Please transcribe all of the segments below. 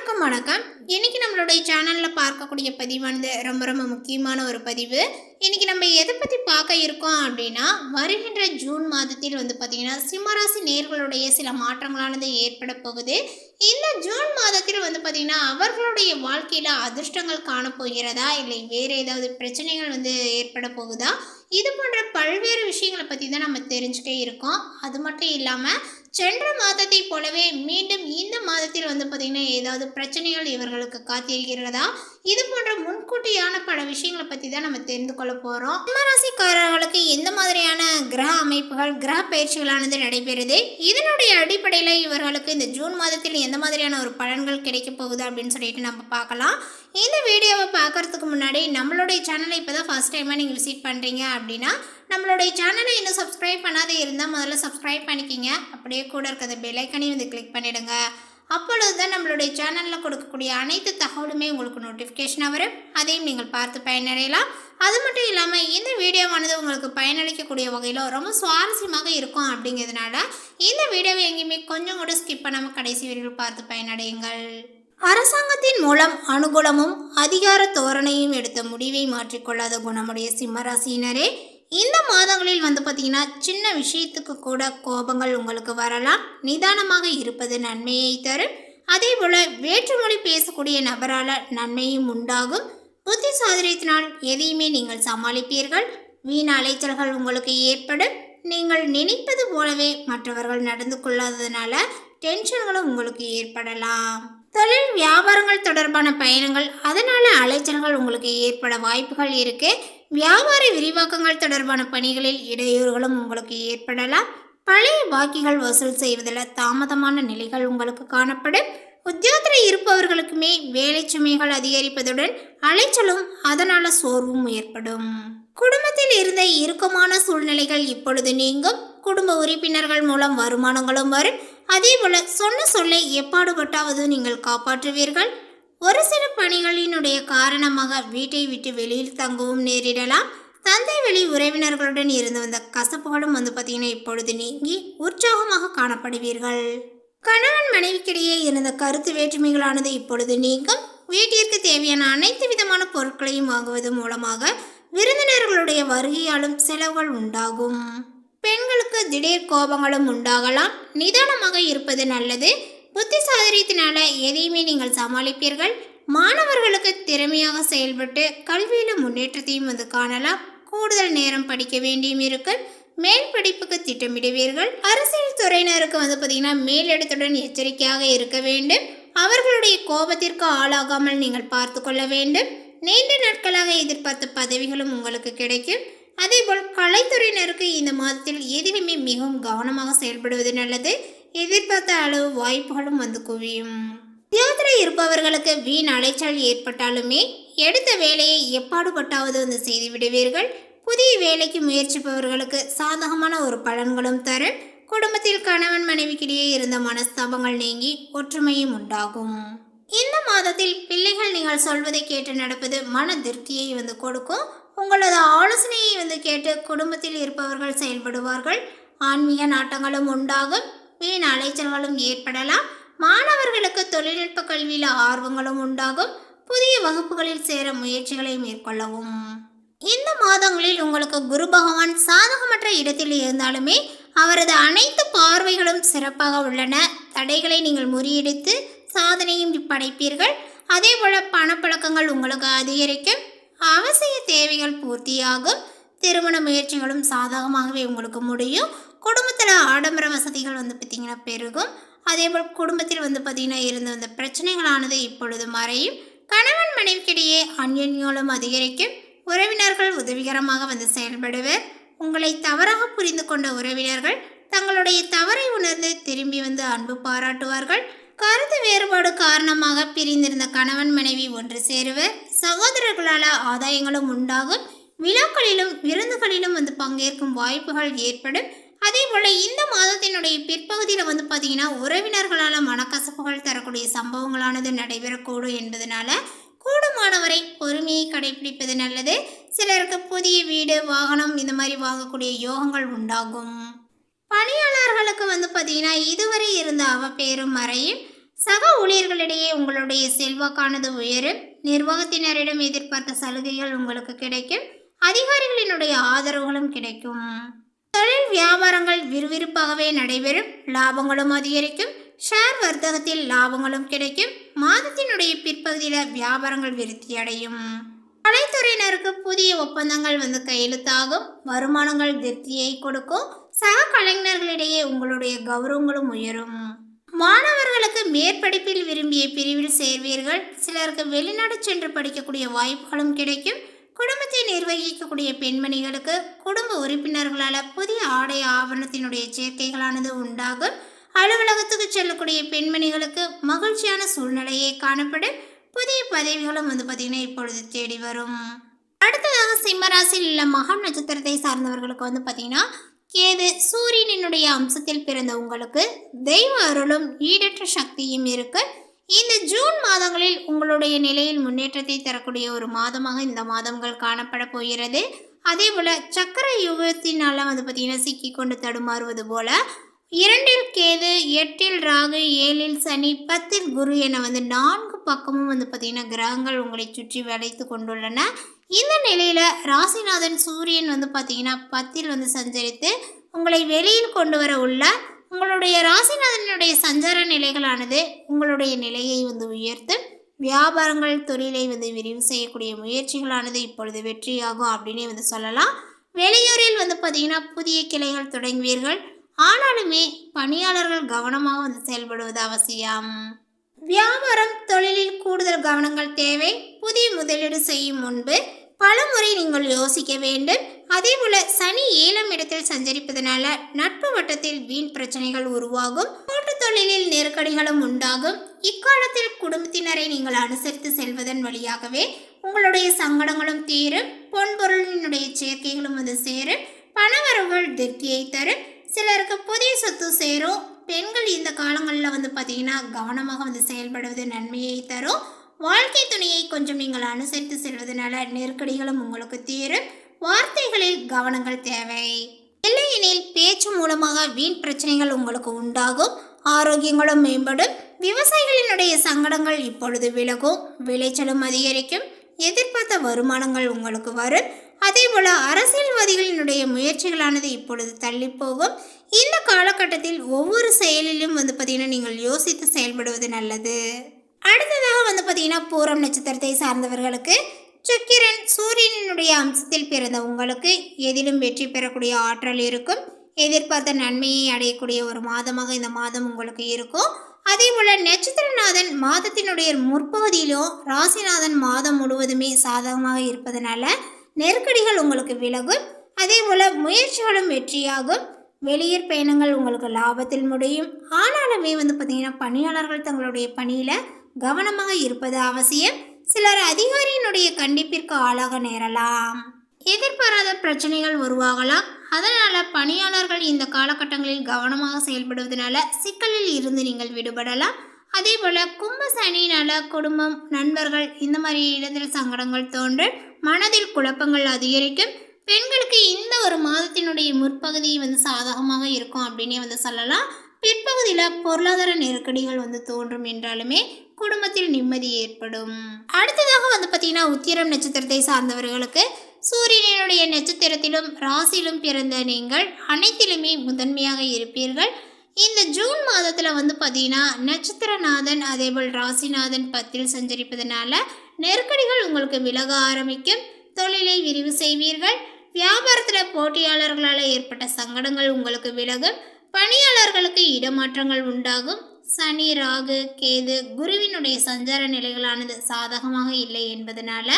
அனைவருக்கும் வணக்கம். இன்னைக்கு நம்மளுடைய சேனல்ல பார்க்கக்கூடிய பதிவானது ரொம்ப ரொம்ப முக்கியமான ஒரு பதிவு. இன்னைக்கு நம்ம எதை பத்தி பார்க்க இருக்கோம் அப்படின்னா, வருகின்ற ஜூன் மாதத்தில் பார்த்தீங்கன்னா சிம்மராசி நேர்களுடைய சில மாற்றங்களானது ஏற்பட போகுது. இந்த ஜூன் மாதத்தில் பார்த்தீங்கன்னா அவர்களுடைய வாழ்க்கையில அதிர்ஷ்டங்கள் காணப்போகிறதா, இல்லை வேறு ஏதாவது பிரச்சனைகள் ஏற்பட போகுதா, இது போன்ற பல்வேறு விஷயங்களை பற்றி தான் நம்ம தெரிஞ்சுட்டே இருக்கோம். அது மட்டும் இல்லாமல் சென்ற மாதத்தை போலவே மீண்டும் இந்த மாதத்தில் பார்த்திங்கன்னா ஏதாவது பிரச்சனைகள் இவர்களுக்கு காத்திருக்கிறதா, இது போன்ற முன்கூட்டியான பல விஷயங்களை பற்றி தான் நம்ம தெரிந்து கொள்ள போகிறோம். சிம்மராசிக்காரர்களுக்கு எந்த மாதிரியான கிரக அமைப்புகள், கிரக பயிற்சிகளானது நடைபெறுது, இதனுடைய அடிப்படையில் இவர்களுக்கு இந்த ஜூன் மாதத்தில் எந்த மாதிரியான ஒரு பலன்கள் கிடைக்க போகுது அப்படின்னு சொல்லிட்டு நம்ம பார்க்கலாம். இந்த வீடியோவை பார்க்குறதுக்கு முன்னாடி நம்மளுடைய சேனலை இப்போ தான் ஃபர்ஸ்ட் டைமாக நீங்கள் விசிட் பண்ணுறீங்க அப்படின்னா நம்மளுடைய சேனலை இன்னும் சப்ஸ்கிரைப் பண்ணாதே இருந்தால் முதல்ல சப்ஸ்கிரைப் பண்ணிக்கிங்க. அப்படியே கூட இருக்கிற பெல் ஐக்கனையும் கிளிக் பண்ணிவிடுங்க. அப்பொழுது தான் நம்மளுடைய சேனலில் கொடுக்கக்கூடிய அனைத்து தகவலுமே உங்களுக்கு நோட்டிஃபிகேஷனாக வரும். அதையும் நீங்கள் பார்த்து பயனடையலாம். அது மட்டும் இல்லாமல் இந்த வீடியோவானது உங்களுக்கு பயனளிக்கக்கூடிய வகையில் ரொம்ப சுவாரஸ்யமாக இருக்கும். அப்படிங்கிறதுனால இந்த வீடியோவை எங்கேயுமே கொஞ்சம் கூட ஸ்கிப் பண்ணாமல் கடைசி வரையில் பார்த்து பயனடையுங்கள். அரசாங்கத்தின் மூலம் அனுகூலமும் அதிகார தோரணையும் எடுத்த முடிவை மாற்றிக்கொள்ளாத குணமுடைய சிம்மராசியினரே, இந்த மாதங்களில் பார்த்தீங்கன்னா சின்ன விஷயத்துக்கு கூட கோபங்கள் உங்களுக்கு வரலாம். நிதானமாக இருப்பது நன்மையை தரும். அதே போல் வேற்றுமொழி பேசக்கூடிய நபரால் நன்மையும் உண்டாகும். புத்தி சாதுரியத்தினால் எதையுமே நீங்கள் சமாளிப்பீர்கள். வீண் அலைச்சல்கள் உங்களுக்கு ஏற்படும். நீங்கள் நினைப்பது போலவே மற்றவர்கள் நடந்து கொள்ளாததுனால டென்ஷன்களும் உங்களுக்கு ஏற்படலாம். தொழில் வியாபாரங்கள் தொடர்பான பயணங்கள், அதனால் அலைச்சல்கள் உங்களுக்கு ஏற்பட வாய்ப்புகள் இருக்கு. வியாபார விரிவாக்கங்கள் தொடர்பான பணிகளில் இடையூறுகளும் உங்களுக்கு ஏற்படலாம். பழைய பாக்கிகள் வசூல் செய்வதில் தாமதமான நிலைகள் உங்களுக்கு காணப்படும். உத்தியோகத்தில் இருப்பவர்களுக்குமே வேலை சுமைகள் அதிகரிப்பதுடன் அலைச்சலும் அதனால சோர்வும் ஏற்படும். குடும்பத்தில் இருந்த இறுக்கமான சூழ்நிலைகள் இப்பொழுது நீங்கும். குடும்ப உறுப்பினர்கள் மூலம் வருமானங்களும் வரும். அதே போல சொன்ன சொல்லை எப்பாடுபட்டாவது நீங்கள் காப்பாற்றுவீர்கள். ஒரு சில பணிகளினுடைய காரணமாக வீட்டை விட்டு வெளியில் தங்கவும் நேரிடலாம். தந்தை வழி உறவினர்களுடன் இருந்து வந்த கசப்புகளும் பார்த்தீங்கன்னா இப்பொழுது நீங்கி உற்சாகமாக காணப்படுவீர்கள். கணவன் மனைவிக்கிடையே இருந்த கருத்து வேற்றுமைகளானது இப்பொழுது நீங்கும். வீட்டிற்கு தேவையான அனைத்து விதமான பொருட்களையும் வாங்குவது மூலமாக விருந்தினர்களுடைய வருகையாலும் செலவுகள் உண்டாகும். பெண்களுக்கு திடீர் கோபங்களும் உண்டாகலாம். நிதானமாக இருப்பது நல்லது. புத்தி சாதுரியத்தினால எதையுமே நீங்கள் சமாளிப்பீர்கள். மாணவர்களுக்கு திறமையாக செயல்பட்டு கல்வியில் முன்னேற்றத்தையும் காணலாம். கூடுதல் நேரம் படிக்க வேண்டியும் இருக்கு. மேல் படிப்புக்கு திட்டமிடுவீர்கள். அரசியல் துறையினருக்கு பார்த்தீங்கன்னா மேலிடத்துடன் எச்சரிக்கையாக இருக்க வேண்டும். அவர்களுடைய கோபத்திற்கு ஆளாகாமல் நீங்கள் பார்த்து கொள்ள வேண்டும். நீண்ட நாட்களாக எதிர்பார்த்த பதவிகளும் உங்களுக்கு கிடைக்கும். அதேபோல் கலைத்துறையினருக்கு இந்த மாதத்தில் எதிலுமே மிகவும் கவனமாக செயல்படுவது நல்லது. எதிர்பார்த்த அளவு வாய்ப்புகளும் குவியும். உத்தியோகத்தில் இருப்பவர்களுக்கு வீண் அலைச்சல் ஏற்பட்டாலுமே எடுத்த வேலையை எப்பாடுபட்டாவது செய்து விடுவீர்கள். புதிய வேலைக்கு முயற்சிப்பவர்களுக்கு சாதகமான ஒரு பலன்களும் தரும். குடும்பத்தில் கணவன் மனைவிக்கிடையே இருந்த மனஸ்தாபங்கள் நீங்கி ஒற்றுமையும் உண்டாகும். இந்த மாதத்தில் பிள்ளைகள் நீங்கள் சொல்வதை கேட்டு நடப்பது மன திருப்தியை கொடுக்கும். உங்களது ஆலோசனையை கேட்டு குடும்பத்தில் இருப்பவர்கள் செயல்படுவார்கள். ஆன்மீக நாட்டங்களும் உண்டாகும். வீண் அலைச்சல்களும் ஏற்படலாம். மாணவர்களுக்கு தொழில்நுட்ப கல்வியில் ஆர்வங்களும் உண்டாகும். புதிய வகுப்புகளில் சேர முயற்சிகளை மேற்கொள்ளவும். இந்த மாதங்களில் உங்களுக்கு குரு பகவான் சாதகமற்ற இடத்தில் இருந்தாலுமே அவரது அனைத்து பார்வைகளும் சிறப்பாக உள்ளன. தடைகளை நீங்கள் முறியடித்து சாதனையும் படைப்பீர்கள். அதே போல பணப்பழக்கங்கள் உங்களுக்கு அதிகரிக்கும். அவசிய தேவைகள் பூர்த்தியாகும். திருமண முயற்சிகளும் சாதகமாகவே உங்களுக்கு முடியும். குடும்பத்தில் ஆடம்பர வசதிகள் பார்த்தீங்கன்னா பெருகும். அதேபோல் குடும்பத்தில் பார்த்தீங்கன்னா இருந்த அந்த பிரச்சனைகளானது இப்பொழுது மறையும். கணவன் மனைவிக்கிடையே அந்யோன்யம் அதிகரிக்கும். உறவினர்கள் உதவிகரமாக செயல்படுவர். உங்களை தவறாக புரிந்து கொண்ட உறவினர்கள் தங்களுடைய தவறை உணர்ந்து திரும்பி அன்பு பாராட்டுவார்கள். கருத்து வேறுபாடு காரணமாக பிரிந்திருந்த கணவன் மனைவி ஒன்று சேருவர். சகோதரர்களால் ஆதாயங்களும் உண்டாகும். விழாக்களிலும் விருந்துகளிலும் பங்கேற்கும் வாய்ப்புகள் ஏற்படும். அதே போல் இந்த மாதத்தினுடைய பிற்பகுதியில் பார்த்தீங்கன்னா உறவினர்களால் மனக்கசப்புகள் தரக்கூடிய சம்பவங்களானது நடைபெறக்கூடும் என்பதனால கூடுமானவரை பொறுமையை கடைபிடிப்பது நல்லது. சிலருக்கு புதிய வீடு, வாகனம் இந்த மாதிரி வாங்கக்கூடிய யோகங்கள் உண்டாகும். பணியாளர்களுக்கு பார்த்தீங்கன்னா இதுவரை இருந்த அவப்பேரும் மறையும். சக ஊழியர்களிடையே உங்களுடைய செல்வாக்கானது உயரும். நிர்வாகத்தினரிடம் எதிர்பார்த்த சலுகைகள் உங்களுக்கு கிடைக்கும். அதிகாரிகளினுடைய ஆதரவுகளும் கிடைக்கும். தொழில் வியாபாரங்கள் விறுவிறுப்பாகவே நடைபெறும். லாபங்களும் அதிகரிக்கும். ஷேர் வர்த்தகத்தில் லாபங்களும் கிடைக்கும். மாதத்தினுடைய பிற்பகுதியில் வியாபாரங்கள் விருத்தி அடையும். கலைத்துறையினருக்கு புதிய ஒப்பந்தங்கள் கையெழுத்தாகும். வருமானங்கள் திருப்தியை கொடுக்கும். சக கலைஞர்களிடையே உங்களுடைய கௌரவங்களும் உயரும். மாணவர்களுக்கு மேற்படிப்பில் விரும்பிய பிரிவில் சேர்வீர்கள். சிலருக்கு வெளிநாடு சென்று படிக்கக்கூடிய வாய்ப்புகளும் கிடைக்கும். குடும்பத்தை நிர்வகிக்கக்கூடிய பெண்மணிகளுக்கு குடும்ப உறுப்பினர்களால் புதிய ஆடை ஆபரணத்தினுடைய சேர்க்கைகளானது உண்டாகும். அலுவலகத்துக்கு செல்லக்கூடிய பெண்மணிகளுக்கு மகிழ்ச்சியான சூழ்நிலையே காணப்படும். புதிய பதவிகளும் பார்த்திங்கன்னா இப்பொழுது தேடி வரும். அடுத்ததாக சிம்மராசியில் உள்ள மகம் நட்சத்திரத்தை சார்ந்தவர்களுக்கு பார்த்திங்கன்னா கேது சூரியனினுடைய அம்சத்தில் பிறந்த உங்களுக்கு தெய்வ அருளும் ஈடற்ற சக்தியும் இருக்கு. இந்த ஜூன் மாதங்களில் உங்களுடைய நிலையில் முன்னேற்றத்தை தரக்கூடிய ஒரு மாதமாக இந்த மாதங்கள் காணப்பட போகிறது. அதே போல் சக்கர யுகத்தினால பார்த்திங்கன்னா சிக்கி கொண்டு தடுமாறுவது போல 2இல் கேது, 8இல் ராகு, 7இல் சனி, 10இல் குரு என 4 பக்கமும் பார்த்திங்கன்னா கிரகங்கள் உங்களை சுற்றி வளைத்து கொண்டுள்ளன. இந்த நிலையில் ராசிநாதன் சூரியன் பார்த்திங்கன்னா 10இல் சஞ்சரித்து உங்களை வெளியில் கொண்டு வர உள்ள உங்களுடைய ராசிநாதனுடைய சஞ்சார நிலைகளானது உங்களுடைய நிலையை உயர்த்தும். வியாபாரங்கள் தொழிலை விரிவு செய்யக்கூடிய முயற்சிகளானது இப்பொழுது வெற்றியாகும் அப்படின்னே சொல்லலாம். வெளியூரில் பார்த்திங்கன்னா புதிய கிளைகள் தொடங்குவீர்கள். ஆனாலுமே பணியாளர்கள் கவனமாக செயல்படுவது அவசியம். வியாபாரம் தொழிலில் கூடுதல் கவனங்கள் தேவை. புதிய முதலீடு செய்யும் முன்பு பலமுறை நீங்கள் யோசிக்க வேண்டும். அதே போல சனி 7ஆம் இடத்தில் சஞ்சரிப்பதனால நட்பு வட்டத்தில் வீண் பிரச்சனைகள் உருவாகும். கூட்டு தொழிலில் நெருக்கடிகளும் உண்டாகும். இக்காலத்தில் குடும்பத்தினரை நீங்கள் அனுசரித்து செல்வதன் வழியாகவே உங்களுடைய சங்கடங்களும் தீரும். பொன்பொருளினுடைய சேர்க்கைகளும் சேரும். பணவரவுகள் திருப்தியை தரும். சிலருக்கு புதிய சொத்து சேரும். பெண்கள் இந்த காலங்களில் பார்த்திங்கன்னா கவனமாக செயல்படுவது நன்மையை தரும். வாழ்க்கை துணையை கொஞ்சம் நீங்கள் அனுசரித்து செல்வதனால நெருக்கடிகளும் உங்களுக்கு தீரும். வார்த்தைகளில் கவனங்கள் தேவை. இல்லையெனில் பேச்சு மூலமாக வீண் பிரச்சனைகள் உங்களுக்கு உண்டாகும். ஆரோக்கியங்களும் மேம்படும். விவசாயிகளினுடைய சங்கடங்கள் இப்பொழுது விலகும். விளைச்சலும் அதிகரிக்கும். எதிர்பார்த்த வருமானங்கள் உங்களுக்கு வரும். அதே போல் அரசியல்வாதிகளினுடைய முயற்சிகளானது இப்பொழுது தள்ளி போகும். இந்த காலகட்டத்தில் ஒவ்வொரு செயலிலும் பார்த்திங்கன்னா நீங்கள் யோசித்து செயல்படுவது நல்லது. அடுத்ததாக பார்த்திங்கன்னா பூரம் நட்சத்திரத்தை சார்ந்தவர்களுக்கு சுக்கிரன் சூரியனுடைய அம்சத்தில் பிறந்த உங்களுக்கு எதிலும் வெற்றி பெறக்கூடிய ஆற்றல் இருக்கும். எதிர்பார்த்த நன்மையை அடையக்கூடிய ஒரு மாதமாக இந்த மாதம் உங்களுக்கு இருக்கும். அதே போல் நட்சத்திரநாதன் மாதத்தினுடைய முற்பகுதியிலும் ராசிநாதன் மாதம் முழுவதுமே சாதகமாக இருப்பதனால நெருக்கடிகள் உங்களுக்கு விலகும். அதே போல் முயற்சிகளும் வெற்றியாகும். வெளியூர் பயணங்கள் உங்களுக்கு லாபத்தில் முடியும். ஆனாலுமே பார்த்திங்கன்னா பணியாளர்கள் தங்களுடைய பணியில் கவனமாக இருப்பது அவசியம். சிலர் அதிகாரியினுடைய கண்டிப்பிற்கு ஆளாக நேரலாம். எதிர்பாராத பிரச்சனைகள் உருவாகலாம். அதனால் பணியாளர்கள் இந்த காலகட்டங்களில் கவனமாக செயல்படுவதனால சிக்கலில் இருந்து நீங்கள் விடுபடலாம். அதே போல் கும்ப சனியினால் குடும்பம் நண்பர்கள் இந்த மாதிரி இடத்தில் சங்கடங்கள் தோன்றும். மனதில் குழப்பங்கள் அதிகரிக்கும். பெண்களுக்கு இந்த ஒரு மாதத்தினுடைய முற்பகுதி சாதகமாக இருக்கும் அப்படின்னே சொல்லலாம். பிற்பகுதியில் பொருளாதார நெருக்கடிகள் தோன்றும் என்றாலுமே குடும்பத்தில் நிம்மதி ஏற்படும். அடுத்ததாக பார்த்திங்கன்னா உத்திரம் நட்சத்திரத்தை சார்ந்தவர்களுக்கு சூரியனுடைய நட்சத்திரத்திலும் ராசியிலும் பிறந்த நீங்கள் அனைத்திலுமே முதன்மையாக இருப்பீர்கள். இந்த ஜூன் மாதத்தில் பார்த்திங்கன்னா நட்சத்திரநாதன் அதேபோல் ராசிநாதன் 10இல் சஞ்சரிப்பதனால நெருக்கடிகள் உங்களுக்கு விலக ஆரம்பிக்கும். தொழிலை விரிவு செய்வீர்கள். வியாபாரத்தில் போட்டியாளர்களால் ஏற்பட்ட சங்கடங்கள் உங்களுக்கு விலகும். பணியாளர்களுக்கு இடமாற்றங்கள் உண்டாகும். சனி ராகு கேது குருவினுடைய சஞ்சார நிலைகளானது சாதகமாக இல்லை என்பதனால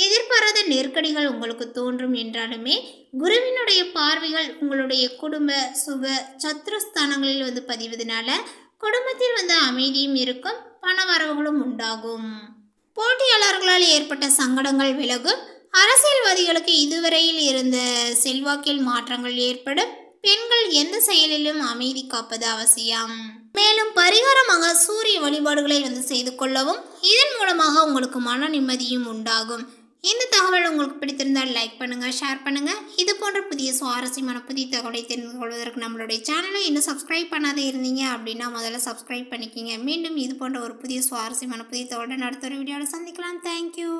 எதிர்பாராத நெருக்கடிகள் உங்களுக்கு தோன்றும் என்றாலுமே குருவினுடைய பார்வைகள் உங்களுடைய குடும்ப சுக சத்ருஸ்தானங்களில் பதிவதனால குடும்பத்தில் அமைதியும் இருக்கும். பண வரவுகளும் உண்டாகும். போட்டியாளர்களால் ஏற்பட்ட சங்கடங்கள் விலகும். அரசியல்வாதிகளுக்கு இதுவரையில் இருந்த செல்வாக்கில் மாற்றங்கள் ஏற்படும். பெண்கள் எந்த செயலிலும் அமைதி காப்பது அவசியம். மேலும் பரிகாரமாக சூரிய வழிபாடுகளை செய்து கொள்ளவும். இதன் மூலமாக உங்களுக்கு மன நிம்மதியும் உண்டாகும். இந்த தகவல் உங்களுக்கு பிடித்திருந்தால் லைக் பண்ணுங்கள், ஷேர் பண்ணுங்கள். இது போன்ற புதிய சுவாரஸ்யமான புதிய தகவலை தெரிந்து கொள்வதற்கு நம்மளுடைய சேனலை இன்னும் சப்ஸ்கிரைப் பண்ணாதே இருந்தீங்க அப்படின்னா முதல்ல சப்ஸ்கிரைப் பண்ணிக்கிங்க. மீண்டும் இது போன்ற ஒரு புதிய சுவாரஸ்யமான புதிய தகவலுடன் அடுத்த ஒரு வீடியோவில் சந்திக்கலாம். தேங்க்யூ.